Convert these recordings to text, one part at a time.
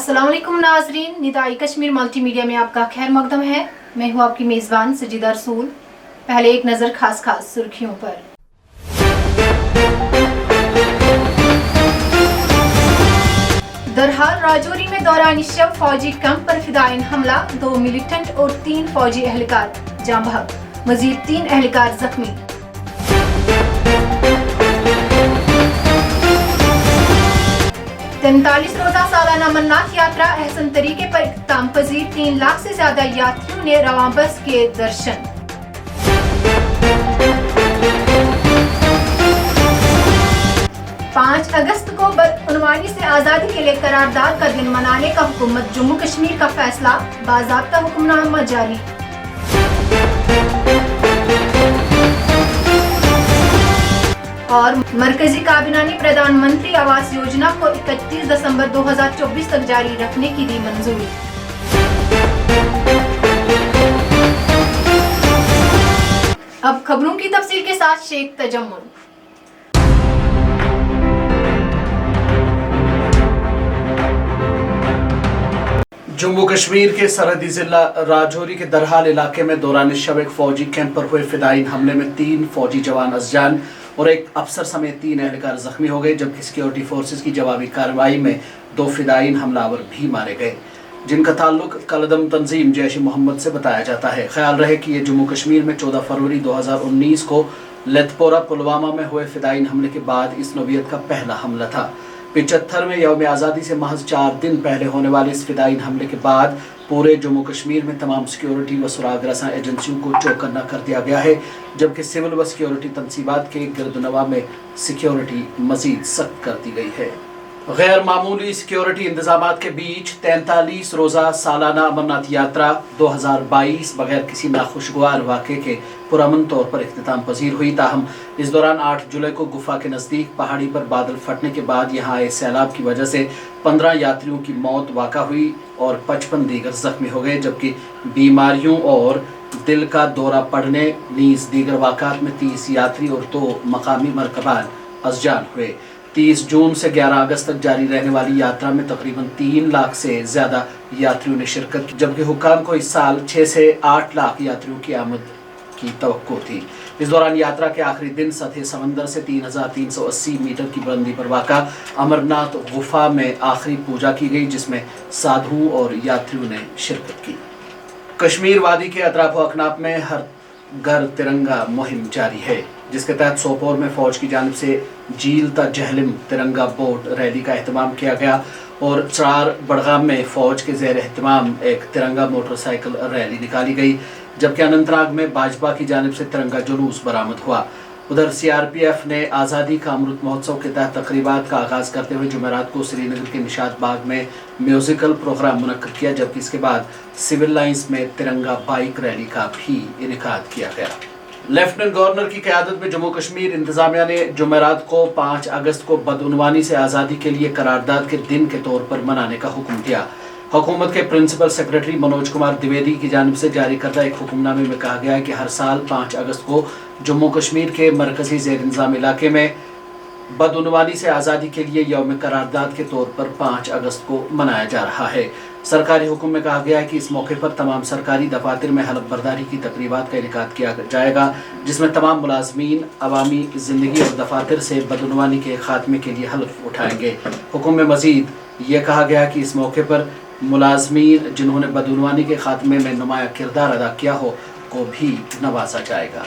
अस्सलाम वालेकुम नाजरीन, निदाई कश्मीर मल्टी मीडिया में आपका खैर मकदम है। मैं हूँ आपकी मेज़बान सजीदा रसूल। पहले एक नज़र खास सुर्खियों पर। दरहाल राजौरी में दौरान शब फौजी कैंप पर फिदायन हमला, 2 मिलिटेंट और 3 फौजी एहलकार जाँ बहक, मजीद 3 एहलकार जख्मी। तैंतालीस रोजा सालाना अमरनाथ यात्रा एहसन तरीके पर इख्तिताम पजीर, 3 लाख से ज्यादा यात्रियों ने रवां बस के दर्शन। पाँच अगस्त को बदउनवानी से आज़ादी के लिए करारदाद का दिन मनाने का हुकूमत जम्मू कश्मीर का फैसला, बाज़ाब्ता हुक्मनामा जारी। और मरकजी काबीना ने प्रधानमंत्री आवास योजना को 31 दिसंबर 2024 तक जारी रखने की दी मंजूरी। अब खबरों की तफसील के साथ शेख तजम्मुल। जम्मू कश्मीर के सरहदी जिला राजौरी के दरहाल इलाके में दौरान शब एक फौजी कैंप पर हुए फिदायीन हमले में 3 फौजी जवान अज़जान और एक अफसर समेत 3 एहलकार जख्मी हो गए, जबकि सिक्योरिटी फोर्सेस की जवाबी कार्रवाई में 2 फिदायीन हमलावर भी मारे गए, जिनका ताल्लुक कलदम तंजीम जैश मोहम्मद से बताया जाता है। ख्याल रहे कि ये जम्मू कश्मीर में 14 फरवरी 2019 को लेथपोरा पुलवामा में हुए फिदायीन हमले के बाद इस नौइयत का पहला हमला था। 75वें यौम आज़ादी से महज 4 दिन पहले होने वाले इस फिदायीन हमले के बाद पूरे जम्मू कश्मीर में तमाम सिक्योरिटी व सुराग रसां एजेंसियों को चौकन्ना कर दिया गया है, जबकि सिविल व सिक्योरिटी तनसीबात के गिरदनवा में सिक्योरिटी मजीद सख्त कर दी गई है। गैर मामूली सिक्योरिटी इंतजामात के बीच 43 रोज़ा सालाना अमरनाथ यात्रा 2022 बगैर किसी नाखुशगवार वाक़े के पुरअमन तौर पर इख्तिताम पजीर हुई। ताहम इस दौरान 8 जुलाई को गुफा के नज़दीक पहाड़ी पर बादल फटने के बाद यहाँ आए सैलाब की वजह से 15 यात्रियों की मौत वाक़ा हुई और 55 दीगर जख्मी हो गए, जबकि बीमारियों और दिल का दौरा पड़ने नीज़ दीगर वाक़ात में 30 यात्री और 2 मकामी मरकबान अज़जान हुए। 30 जून से 11 अगस्त तक जारी रहने वाली यात्रा में तकरीबन 3 लाख से ज़्यादा यात्रियों ने शिरकत की, जबकि हुक्काम को इस साल 6 से 8 लाख यात्रियों की आमद की तवक्को थी। इस दौरान यात्रा के आखिरी दिन सतह समंदर से 3380 मीटर की बुलंदी पर वाक़ा अमरनाथ गुफा में आखिरी पूजा की गई, जिसमें साधुओं और यात्रियों ने शिरकत की। कश्मीर वादी के अतराफ व अकनाफ में हर घर तिरंगा मुहिम जारी है, जिसके तहत सोपोर में फौज की जानिब से झील ता जहलिम तिरंगा बोट रैली का एहतमाम किया गया और चार बड़गाम में फौज के ज़ेर एहतमाम एक तिरंगा मोटरसाइकिल रैली निकाली गई, जबकि अनंतनाग में भाजपा की जानिब से तिरंगा जुलूस बरामद हुआ। उधर CRPF ने आज़ादी का अमृत महोत्सव के तहत तकरीबात का आगाज़ करते हुए जुमेरात को श्रीनगर के निशात बाग में म्यूज़िकल प्रोग्राम मुनक्किद किया, जबकि इसके बाद सिविल लाइंस में तिरंगा बाइक रैली का भी इनेकाद किया गया। लेफ्टिनेंट गवर्नर की क़यादत में जम्मू कश्मीर इंतज़ामिया ने जुमेरात को 5 अगस्त को बदउनवानी से आज़ादी के लिए करारदाद के दिन के तौर पर मनाने का हुक्म दिया। हुकूमत के प्रिंसिपल सेक्रेटरी मनोज कुमार द्विवेदी की जानिब से जारी करदा एक हुक्मनामे में कहा गया है कि हर साल 5 अगस्त को जम्मू कश्मीर के मरकजी ज़ेर इंतज़ाम इलाके में बदउनवानी से आज़ादी के लिए यौम करारदाद के तौर पर 5 अगस्त को मनाया जा रहा है। सरकारी हुक्म में कहा गया है कि इस मौके पर तमाम सरकारी दफातर में हलफ बर्दारी की तकरीबात का इनेकाद किया जाएगा, जिसमें तमाम मुलाजमीन अवामी ज़िंदगी और दफातर से बदउनवानी के खात्मे के लिए हलफ उठाएंगे। हुक्म में मज़ीद ये कहा गया कि इस मौके पर मुलाजमीन जिन्होंने बदउनवानी के खात्मे में नुमाया किरदार अदा किया हो को भी नवाजा जाएगा।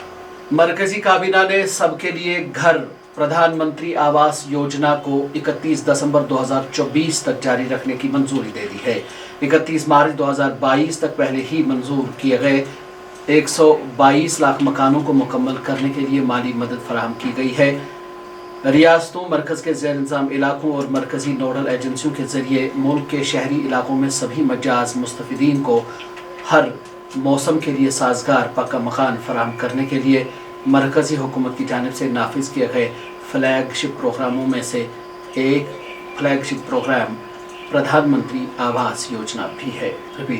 मरकजी काबीना ने सबके लिए घर प्रधानमंत्री आवास योजना को 31 दिसंबर 2024 तक जारी रखने की मंजूरी दे दी है। 31 मार्च 2022 तक पहले ही मंजूर किए गए 122 लाख मकानों को मुकम्मल करने के लिए माली मदद फराहम की गई है। रियासतों, मरकज़ के ज़ेर इंतज़ाम इलाकों और मरकज़ी नोडल एजेंसियों के ज़रिए मुल्क के शहरी इलाकों में सभी मजाज मुस्तफ़िदीन को हर मौसम के लिए साजगार पक्का मकान फराहम करने के लिए मरकज़ी हुकूमत की जानिब से नाफिज किए गए फ्लैगशिप प्रोग्रामों में से एक फ्लैगशिप प्रोग्राम प्रधानमंत्री आवास योजना भी है,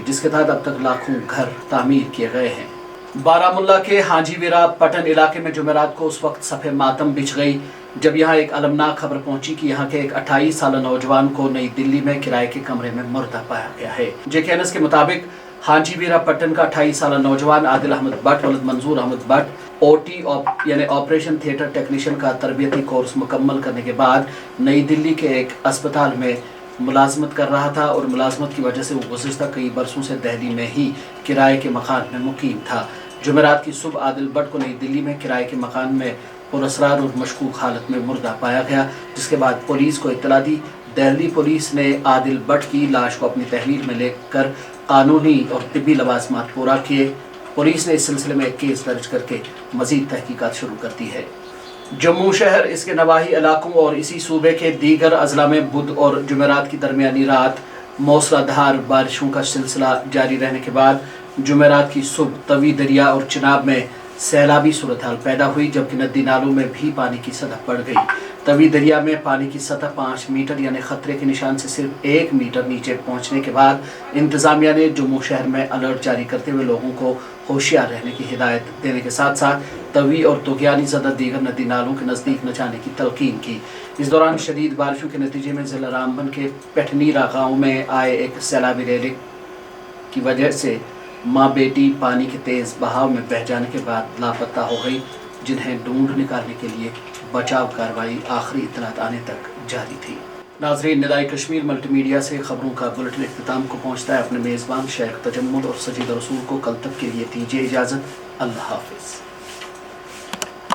जिसके तहत अब तक लाखों घर तामीर किए गए हैं। बारामुल्ला के हाजी वीरा पटन इलाके में जुमेरात को उस वक्त सफ़े मातम बिछ गई जब यहाँ एक अलमनाक खबर पहुंची कि यहाँ के एक 28 साल नौजवान को नई दिल्ली में किराए के कमरे में मुर्दा पाया गया है। JKNS के मुताबिक हाजी वीरा पटन का 28 साल नौजवान आदिल अहमद भट्ट वलद मंजूर अहमद भट्ट OT यानी ऑपरेशन थिएटर टेक्नीशियन का तरबियती कोर्स मुकम्मल करने के बाद नई दिल्ली के एक अस्पताल में मुलाजमत कर रहा था और मुलाजमत की वजह से वो गुज़िश्ता कई बरसों से दिल्ली में ही किराए के मकान में मुकीम था। जुमेरात की सुबह आदिल भट्ट को नई दिल्ली में किराए के मकान में पुरअसरार और मशकूक हालत में मुर्दा पाया गया, जिसके बाद पुलिस को इत्तला दी। दिल्ली पुलिस ने आदिल भट्ट की लाश को अपनी तहवील में लेकर कानूनी और तिब्बी लवाजमात पूरा किए। पुलिस ने इस सिलसिले में एक केस दर्ज करके मजीद तहकीकात शुरू कर दी है। जम्मू शहर, इसके नवाही इलाकों और इसी सूबे के दीगर अजला में बुध और जुमेरात की दरमियानी रात मौसलाधार बारिशों का सिलसिला जारी रहने के बाद जुमेरात की सुबह तवी दरिया और चिनाब में सैलाबी सूरत हाल पैदा हुई, जबकि नदी नालों में भी पानी की सतह बढ़ गई। तवी दरिया में पानी की सतह 5 मीटर यानी खतरे के निशान से सिर्फ 1 मीटर नीचे पहुंचने के बाद इंतजामिया ने जम्मू शहर में अलर्ट जारी करते हुए लोगों को होशियार रहने की हिदायत देने के साथ साथ तवी और तुगयानी ज़दा दीगर नदी नालों के नज़दीक न जाने की तलकीन की। इस दौरान शदीद बारिशों के नतीजे में ज़िला रामबन के पेठनीरा गाँव में आए एक सैलाबी रैली की वजह से माँ बेटी पानी के तेज़ बहाव में बह जाने के बाद लापता हो गई, जिन्हें ढूंढ निकालने के लिए बचाव कार्रवाई आखिरी इत्तलात आने तक जारी थी। नाज़रीन, निदाए कश्मीर मल्टीमीडिया से खबरों का बुलेटिन इख्तिताम को पहुँचता है। अपने मेज़बान शेख तजम्मुल और सजीद रसूल को कल तक के लिए दीजिए इजाज़त। अल्लाह हाफिज़।